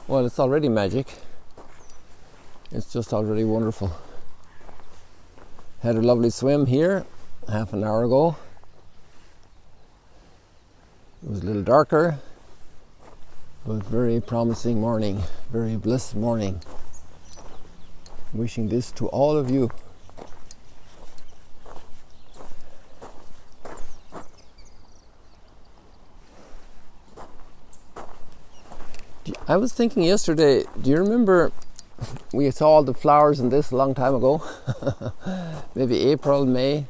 Well, it's already magic. It's just already wonderful. Had a lovely swim here half an hour ago. It was a little darker, but very promising morning, very blessed morning. Wishing this to all of you. I was thinking yesterday, do you remember we saw all the flowers in this a long time ago? Maybe April, May.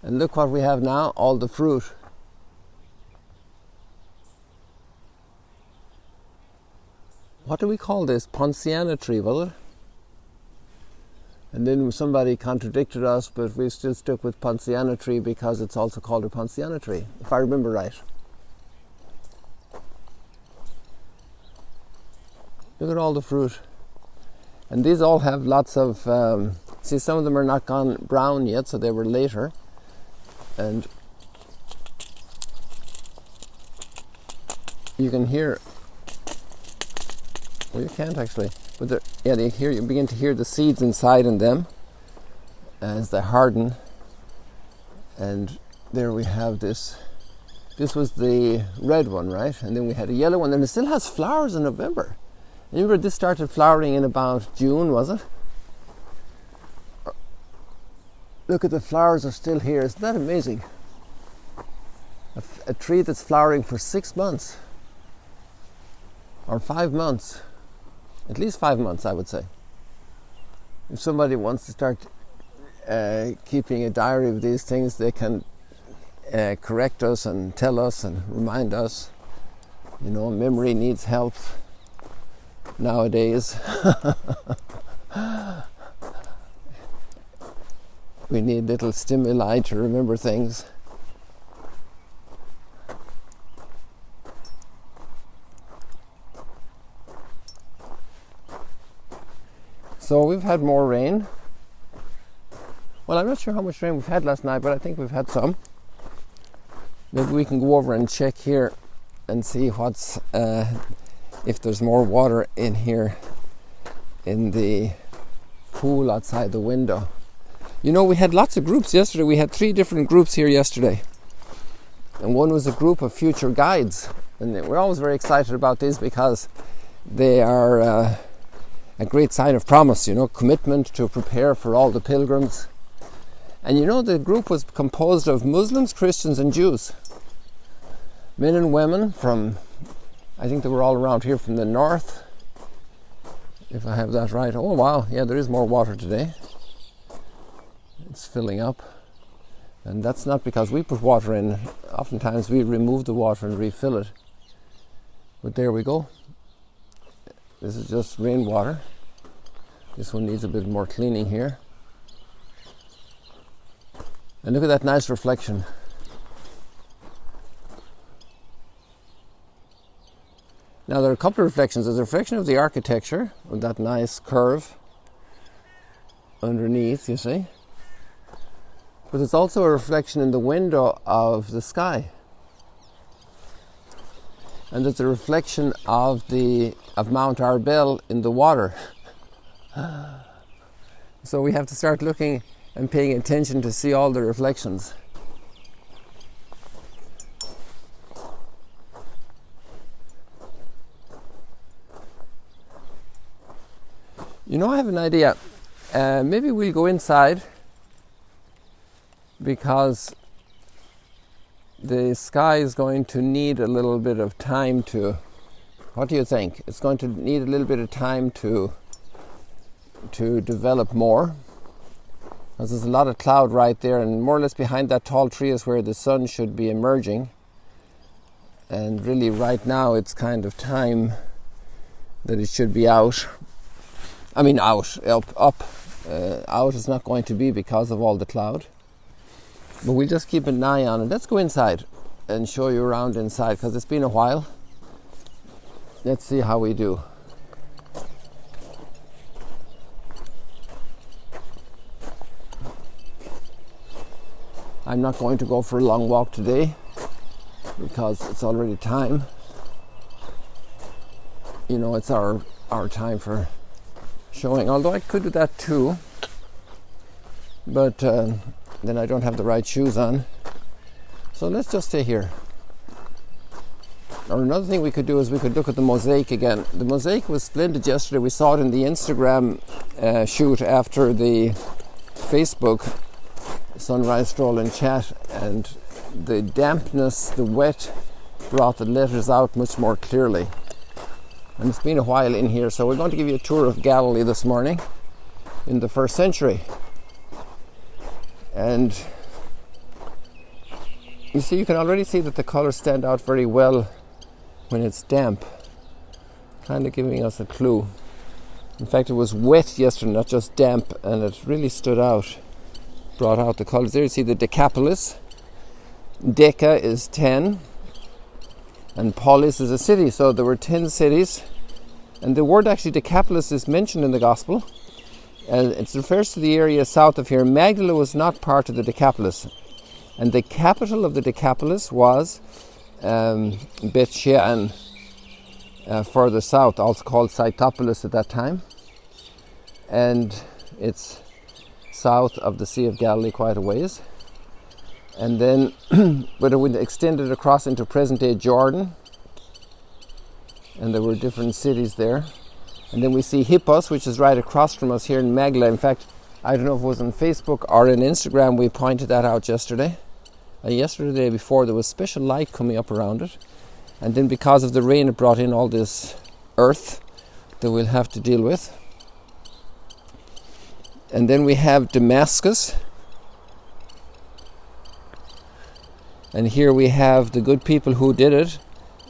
And look what we have now, all the fruit. What do we call this? Ponciana tree, was it? And then somebody contradicted us, but we still stuck with Ponciana tree because it's also called a Ponciana tree, if I remember right. Look at all the fruit. And these all have lots of, see, some of them are not gone brown yet, so they were later. And you can hear, well, you can't actually, but you begin to hear the seeds inside in them as they harden. And there we have this. This was the red one, right? And then we had a yellow one, and it still has flowers in November. Remember, this started flowering in about June, was it? Look at the flowers are still here. Isn't that amazing? A tree that's flowering for 6 months or 5 months, at least 5 months, I would say. If somebody wants to start keeping a diary of these things, they can correct us and tell us and remind us. You know, memory needs help nowadays. We need little stimuli to remember things. So we've had more rain. Well, I'm not sure how much rain we've had last night, but I think we've had some. Maybe we can go over and check here and see what's if there's more water in here in the pool outside the window. You know, we had lots of groups yesterday. We had 3 different groups here yesterday. And one was a group of future guides. And we're always very excited about these because they are a great sign of promise, you know, commitment to prepare for all the pilgrims. And you know, the group was composed of Muslims, Christians and Jews. Men and women from, I think they were all around here from the north, if I have that right. Oh wow, yeah, there is more water today. It's filling up. And that's not because we put water in. Oftentimes we remove the water and refill it. But there we go. This is just rainwater. This one needs a bit more cleaning here. And look at that nice reflection. Now there are a couple of reflections. There's a reflection of the architecture with that nice curve underneath, you see. But there's also a reflection in the window of the sky. And there's a reflection of Mount Arbel in the water. So we have to start looking and paying attention to see all the reflections. You know, I have an idea. Maybe we'll go inside because the sky is going to need a little bit of time to, what do you think? It's going to need a little bit of time to develop more. Because there's a lot of cloud right there, and more or less behind that tall tree is where the sun should be emerging. And really right now it's kind of time that it should be out. I mean out, up. Out is not going to be because of all the cloud. But we'll just keep an eye on it. Let's go inside and show you around inside because it's been a while. Let's see how we do. I'm not going to go for a long walk today because it's already time. it's our time for showing. Although I could do that too, but then I don't have the right shoes on. So let's just stay here. Or another thing we could do is we could look at the mosaic again. The mosaic was splendid yesterday. We saw it in the Instagram shoot after the Facebook sunrise stroll and chat, and the dampness, the wet, brought the letters out much more clearly. And it's been a while in here, so we're going to give you a tour of Galilee this morning in the 1st century. And you see, you can already see that the colours stand out very well when it's damp, kind of giving us a clue. In fact, it was wet yesterday, not just damp, and it really stood out, brought out the colours. There you see the Decapolis. Deca is 10, and polis is a city, so there were 10 cities. And the word actually Decapolis is mentioned in the Gospel, and it refers to the area south of here. Magdala was not part of the Decapolis, and the capital of the Decapolis was Beth Shean, further south, also called Cytopolis at that time, and it's south of the Sea of Galilee quite a ways. And then but it would extend it across into present-day Jordan, and there were different cities there. And then we see Hippos, which is right across from us here in Magdala. In fact, I don't know if it was on Facebook or on Instagram, we pointed that out yesterday. Yesterday, the day before, there was special light coming up around it. And then because of the rain, it brought in all this earth that we'll have to deal with. And then we have Damascus. And here we have the good people who did it,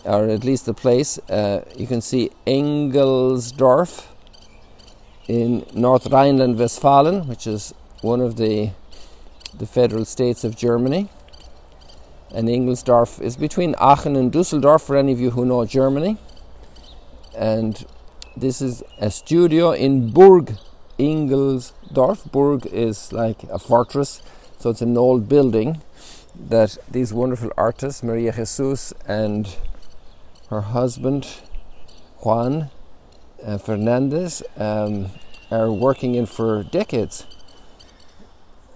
or at least the place. You can see Engelsdorf in North Rhineland-Westphalen, which is one of the federal states of Germany. And Engelsdorf is between Aachen and Dusseldorf, for any of you who know Germany. And this is a studio in Burg Engelsdorf. Burg is like a fortress, so it's an old building that these wonderful artists, Maria Jesus and her husband, Juan Fernandez, are working in for decades.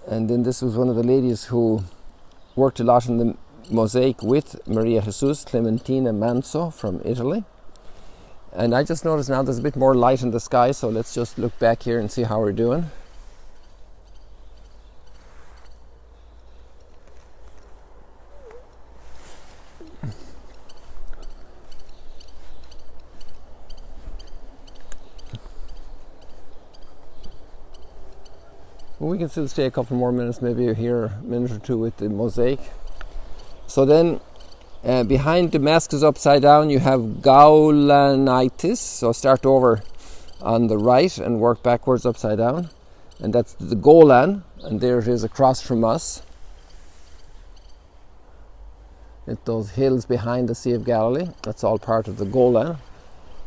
And then this was one of the ladies who worked a lot in the mosaic with Maria Jesus, Clementina Manso from Italy. And I just noticed now there's a bit more light in the sky, so let's just look back here and see how we're doing. Well, we can still stay a couple more minutes, maybe here a minute or two with the mosaic. So then behind Damascus upside down you have Gaulanitis. So start over on the right and work backwards upside down. And that's the Golan, and there it is across from us. It's those hills behind the Sea of Galilee. That's all part of the Golan.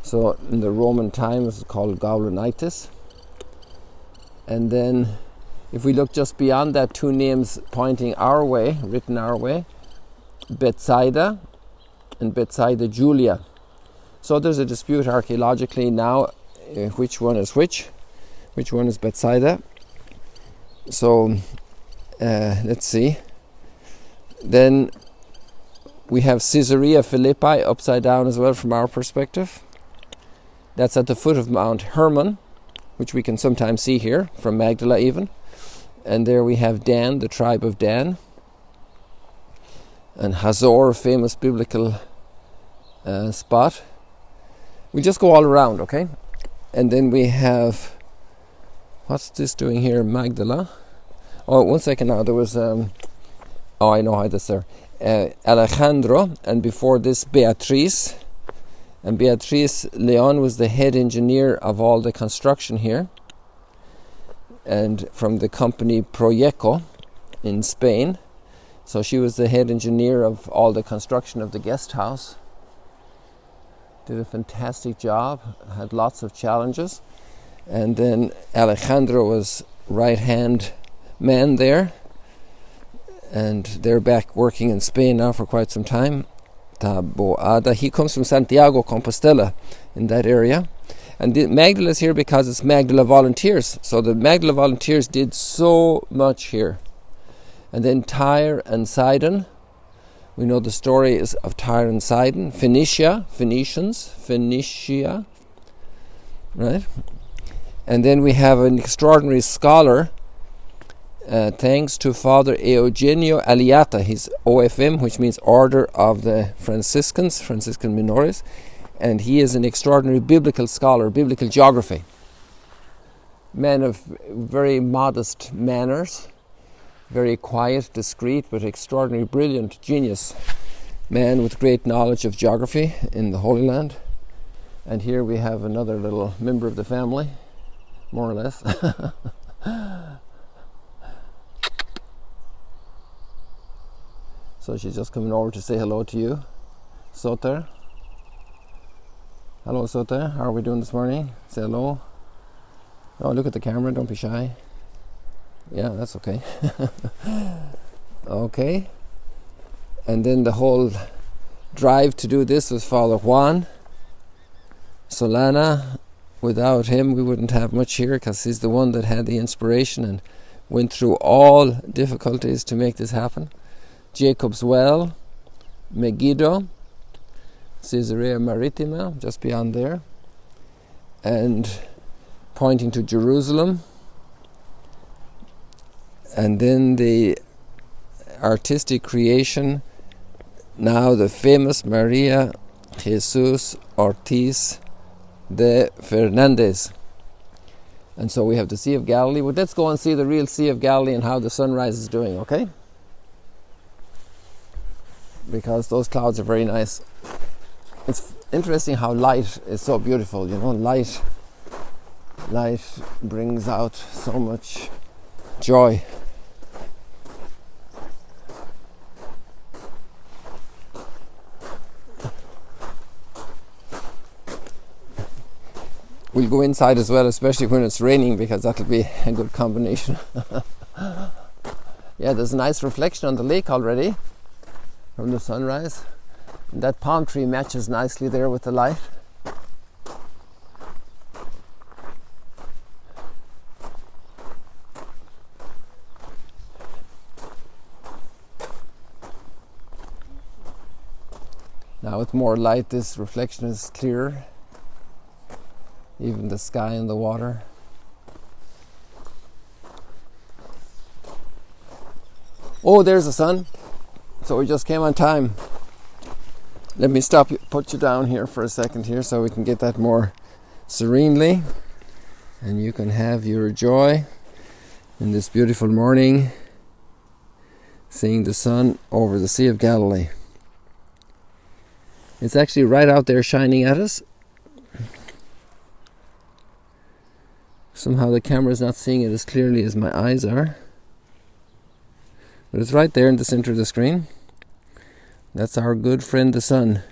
So in the Roman times it's called Gaulanitis. And then if we look just beyond that, two names pointing our way, written our way, Bethsaida and Bethsaida Julia. So there's a dispute archaeologically now, which one is which one is Bethsaida. So let's see. Then we have Caesarea Philippi upside down as well from our perspective. That's at the foot of Mount Hermon, which we can sometimes see here from Magdala even. And there we have Dan, the tribe of Dan. And Hazor, a famous biblical spot. We just go all around, okay? And then we have, what's this doing here? Magdala. Oh, 1 second now. There was, I know how this there. Alejandro, and before this Beatriz. And Beatriz Leon was the head engineer of all the construction here. And from the company Proyecto in Spain. So she was the head engineer of all the construction of the guest house. Did a fantastic job, had lots of challenges. And then Alejandro was right-hand man there. And they're back working in Spain now for quite some time. Taboada. He comes from Santiago, Compostela, in that area. And Magdala is here because it's Magdala Volunteers. So the Magdala Volunteers did so much here. And then Tyre and Sidon. We know the story is of Tyre and Sidon. Phoenicia, right? And then we have an extraordinary scholar, thanks to Father Eugenio Aliata. He's OFM, which means Order of the Franciscan Minores. And he is an extraordinary biblical scholar, biblical geography. Man of very modest manners, very quiet, discreet, but extraordinary, brilliant, genius. Man with great knowledge of geography in the Holy Land. And here we have another little member of the family, more or less. So she's just coming over to say hello to you, Soter. Hello, Soter. How are we doing this morning? Say hello. Oh, look at the camera. Don't be shy. Yeah, that's okay. Okay. And then the whole drive to do this was Father Juan Solana. Without him, we wouldn't have much here because he's the one that had the inspiration and went through all difficulties to make this happen. Jacob's Well, Megiddo, Caesarea Maritima, just beyond there, and pointing to Jerusalem. And then the artistic creation, now the famous Maria Jesus Ortiz de Fernandez. And so we have the Sea of Galilee. Well, let's go and see the real Sea of Galilee and how the sunrise is doing, okay? Because those clouds are very nice. It's interesting how light is so beautiful, you know. Light brings out so much joy. We'll go inside as well, especially when it's raining, because that'll be a good combination. Yeah, there's a nice reflection on the lake already from the sunrise. And that palm tree matches nicely there with the light. Now with more light, this reflection is clearer. Even the sky and the water. Oh, there's the sun. So we just came on time. Let me stop you, put you down here for a second here so we can get that more serenely. And you can have your joy in this beautiful morning, seeing the sun over the Sea of Galilee. It's actually right out there shining at us. Somehow the camera is not seeing it as clearly as my eyes are. But it's right there in the center of the screen. That's our good friend the sun,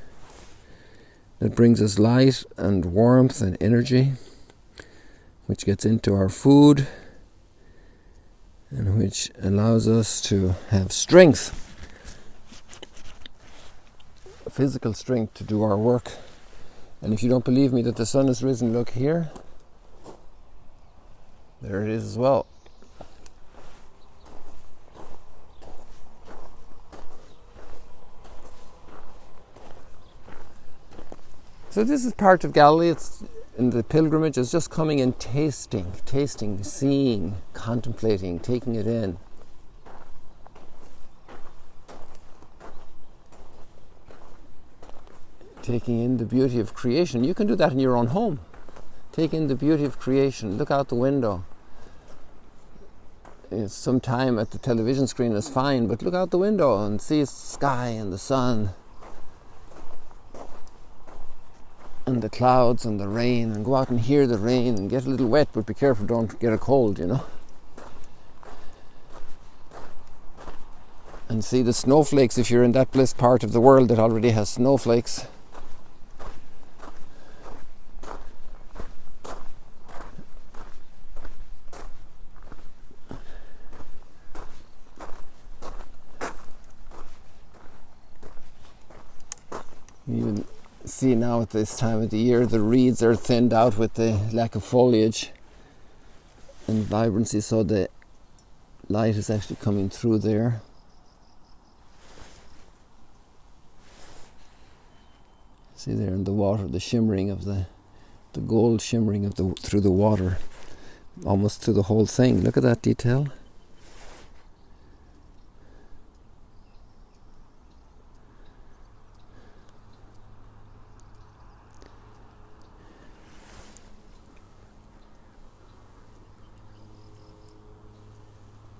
that brings us light and warmth and energy, which gets into our food and which allows us to have strength, physical strength to do our work. And if you don't believe me that the sun has risen, look here. There it is as well. So this is part of Galilee. It's in the pilgrimage. It's just coming and tasting, seeing, contemplating, taking it in. Taking in the beauty of creation. You can do that in your own home. Take in the beauty of creation. Look out the window. Some time at the television screen is fine, but look out the window and see the sky and the sun and the clouds and the rain, and go out and hear the rain and get a little wet, but be careful, don't get a cold, you know. And see the snowflakes if you're in that blessed part of the world that already has snowflakes. You even see now at this time of the year the reeds are thinned out with the lack of foliage and vibrancy, so the light is actually coming through there. See there in the water, the shimmering of the gold shimmering of through the water, almost through the whole thing. Look at that detail.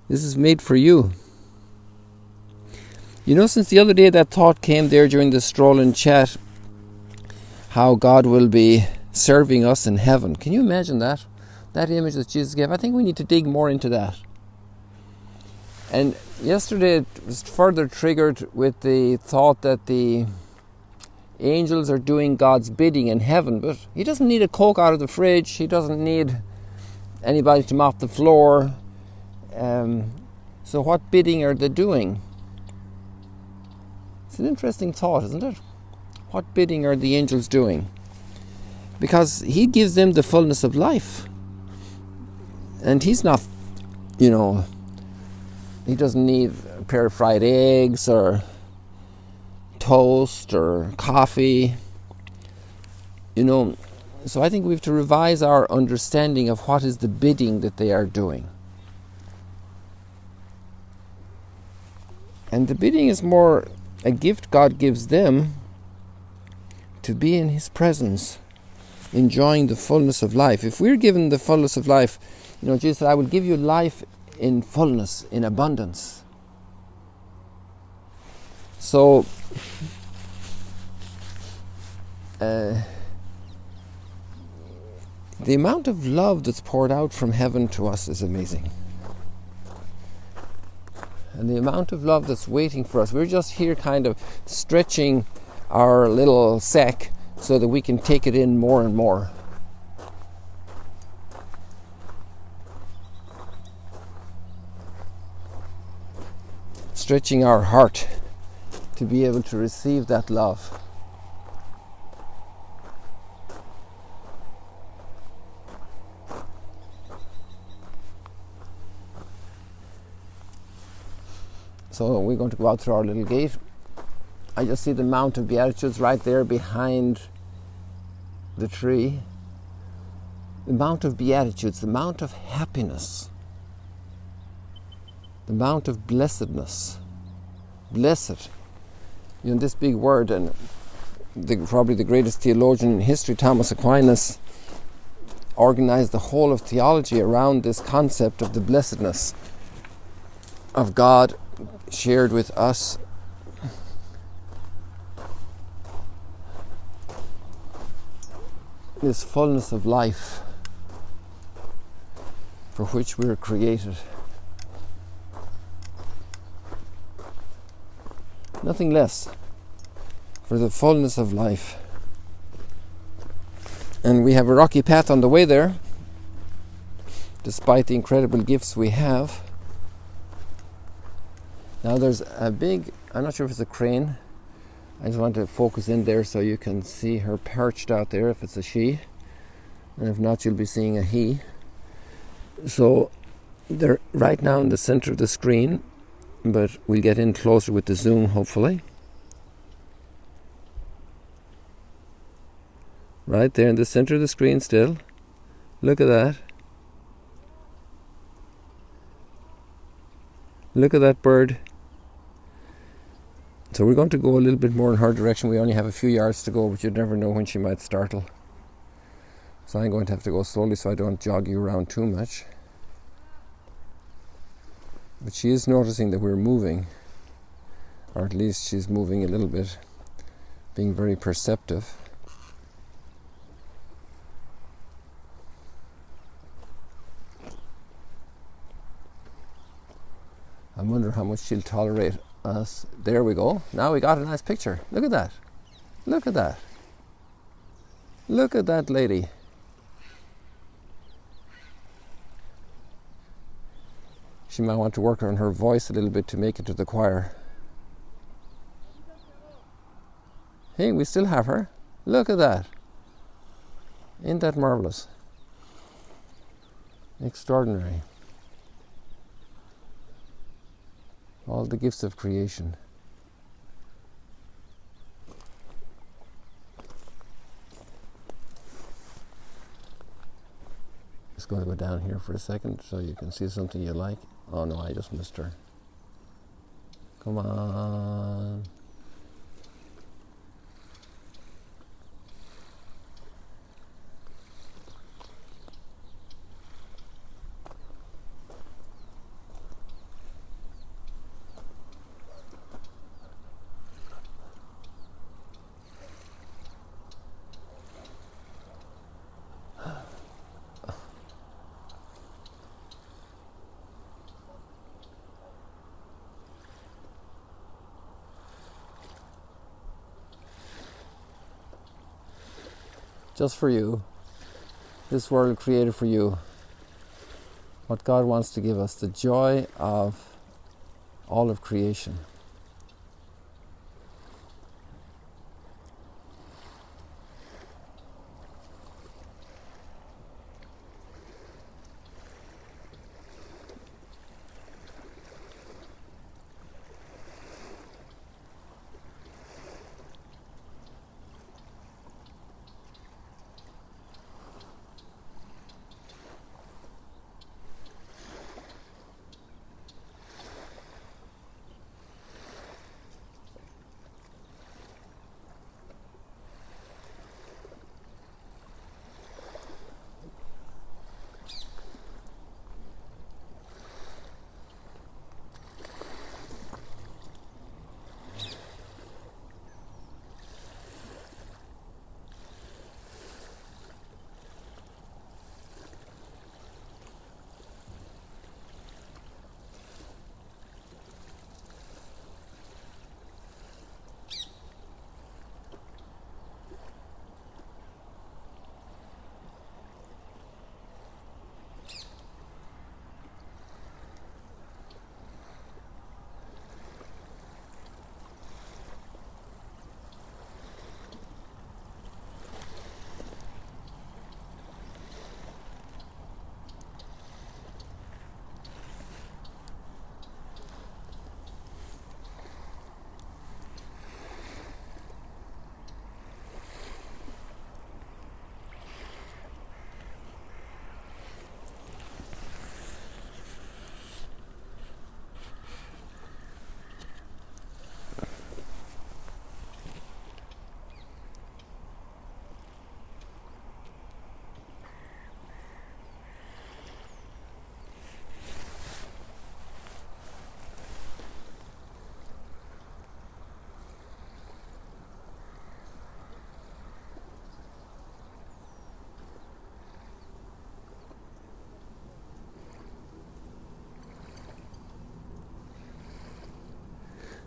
This is made for you. You know, since the other day that thought came there during the stroll and chat, how God will be serving us in heaven. Can you imagine that? That image that Jesus gave. I think we need to dig more into that. And yesterday it was further triggered with the thought that the angels are doing God's bidding in heaven, but He doesn't need a Coke out of the fridge. He doesn't need anybody to mop the floor. So what bidding are they doing? It's an interesting thought, isn't it? What bidding are the angels doing? Because He gives them the fullness of life. And He's not, He doesn't need a pair of fried eggs or toast or coffee. So I think we have to revise our understanding of what is the bidding that they are doing. And the bidding is more a gift God gives them to be in His presence, enjoying the fullness of life. If we're given the fullness of life, Jesus said, I will give you life in fullness, in abundance. So, the amount of love that's poured out from heaven to us is amazing. And the amount of love that's waiting for us, we're just here kind of stretching our little sack so that we can take it in more and more. Stretching our heart to be able to receive that love. So we're going to go out through our little gate. I just see the Mount of Beatitudes right there behind the tree. The Mount of Beatitudes, the Mount of happiness, the Mount of blessedness. Blessed. This big word, and probably the greatest theologian in history, Thomas Aquinas, organized the whole of theology around this concept of the blessedness of God shared with us. This fullness of life for which we are created. Nothing less, for the fullness of life. And we have a rocky path on the way there, despite the incredible gifts we have. Now there's a big, I'm not sure if it's a crane. I just want to focus in there so you can see her perched out there if it's a she. And if not, you'll be seeing a he. So they're right now in the center of the screen, but we'll get in closer with the zoom, hopefully. Right there in the center of the screen still. Look at that. Look at that bird. So we're going to go a little bit more in her direction. We only have a few yards to go, but you'd never know when she might startle. So I'm going to have to go slowly so I don't jog you around too much. But she is noticing that we're moving, or at least she's moving a little bit, being very perceptive. I wonder how much she'll tolerate us. There we go. Now we got a nice picture. Look at that. Look at that. Look at that lady. She might want to work on her voice a little bit to make it to the choir. Hey, we still have her. Look at that. Ain't that marvelous? Extraordinary. All the gifts of creation. Just going to go down here for a second so you can see something you like. Oh no, I just missed her. Come on. Just for you. This world created for you. What God wants to give us, the joy of all of creation.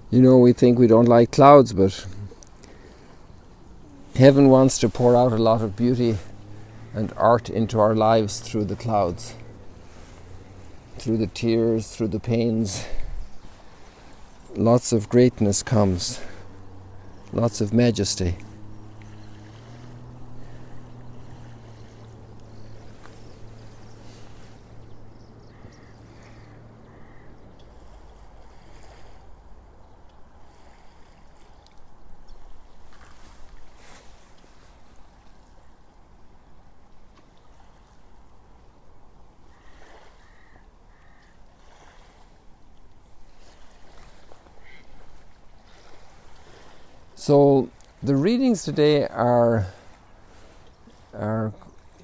You know, we think we don't like clouds, but heaven wants to pour out a lot of beauty and art into our lives through the clouds, through the tears, through the pains. Lots of greatness comes, lots of majesty. So the readings today are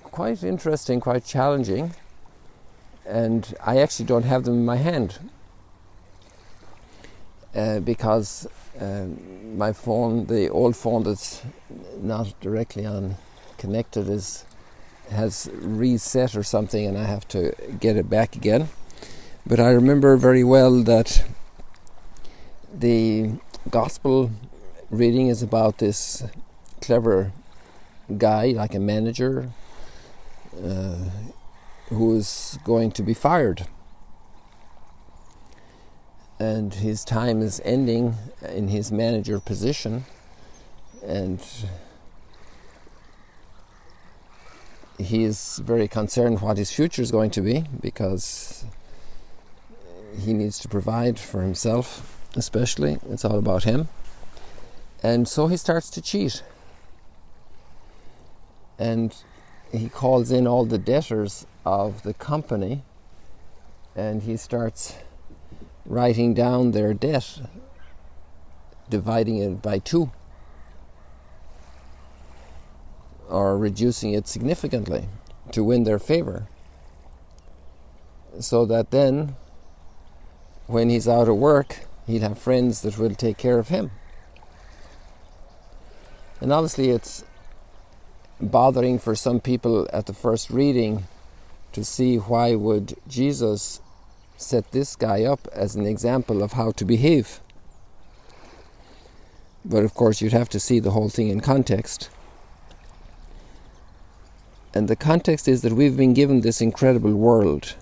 quite interesting, quite challenging, and I actually don't have them in my hand because my phone, the old phone that's not directly on connected, has reset or something, and I have to get it back again. But I remember very well that the gospel reading is about this clever guy, like a manager, who is going to be fired. And his time is ending in his manager position, and he is very concerned what his future is going to be, because he needs to provide for himself, especially. It's all about him. And so he starts to cheat. And he calls in all the debtors of the company, and he starts writing down their debt, dividing it by 2, or reducing it significantly to win their favor, so that then when he's out of work, he'll have friends that will take care of him. And obviously it's bothering for some people at the first reading to see why would Jesus set this guy up as an example of how to behave. But of course you'd have to see the whole thing in context. And the context is that we've been given this incredible world.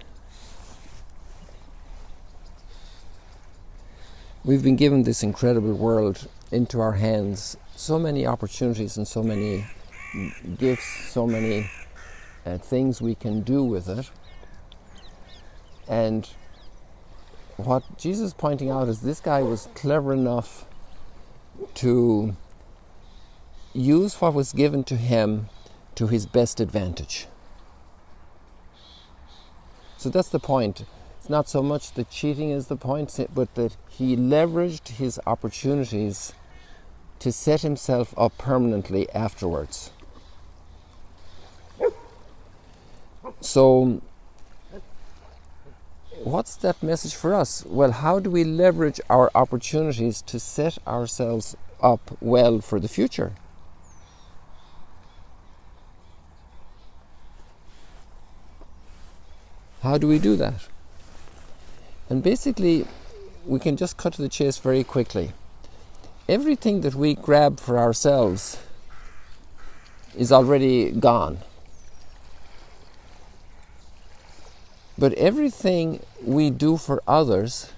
We've been given this incredible world into our hands. So many opportunities and so many gifts, so many things we can do with it. And what Jesus is pointing out is this guy was clever enough to use what was given to him to his best advantage. So that's the point. It's not so much that cheating is the point, but that he leveraged his opportunities to set himself up permanently afterwards. So what's that message for us? Well, how do we leverage our opportunities to set ourselves up well for the future? How do we do that? And basically, we can just cut to the chase very quickly. Everything that we grab for ourselves is already gone. But everything we do for others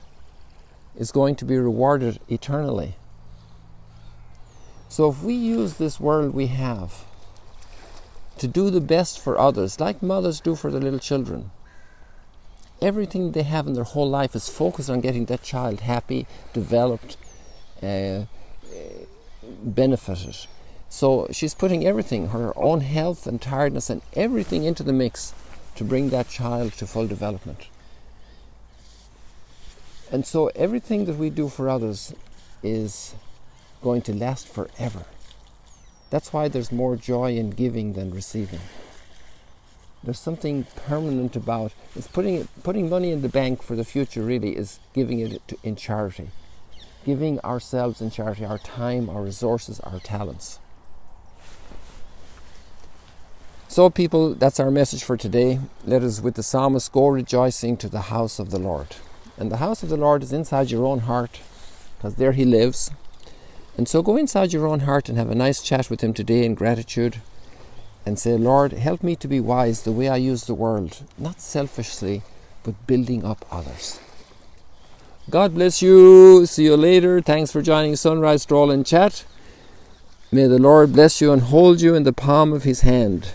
is going to be rewarded eternally. So if we use this world we have to do the best for others, like mothers do for their little children, everything they have in their whole life is focused on getting that child happy, developed, benefited. So she's putting everything, her own health and tiredness and everything into the mix to bring that child to full development. And so everything that we do for others is going to last forever. That's why there's more joy in giving than receiving. There's something permanent about it's putting money in the bank for the future. Really is giving it in charity, giving ourselves in charity, our time, our resources, our talents. So people, that's our message for today. Let us, with the psalmist, go rejoicing to the house of the Lord. And the house of the Lord is inside your own heart, because there he lives. And so go inside your own heart and have a nice chat with him today in gratitude, and say, Lord, help me to be wise the way I use the world, not selfishly, but building up others. God bless you. See you later. Thanks for joining Sunrise Stroll and Chat. May the Lord bless you and hold you in the palm of his hand.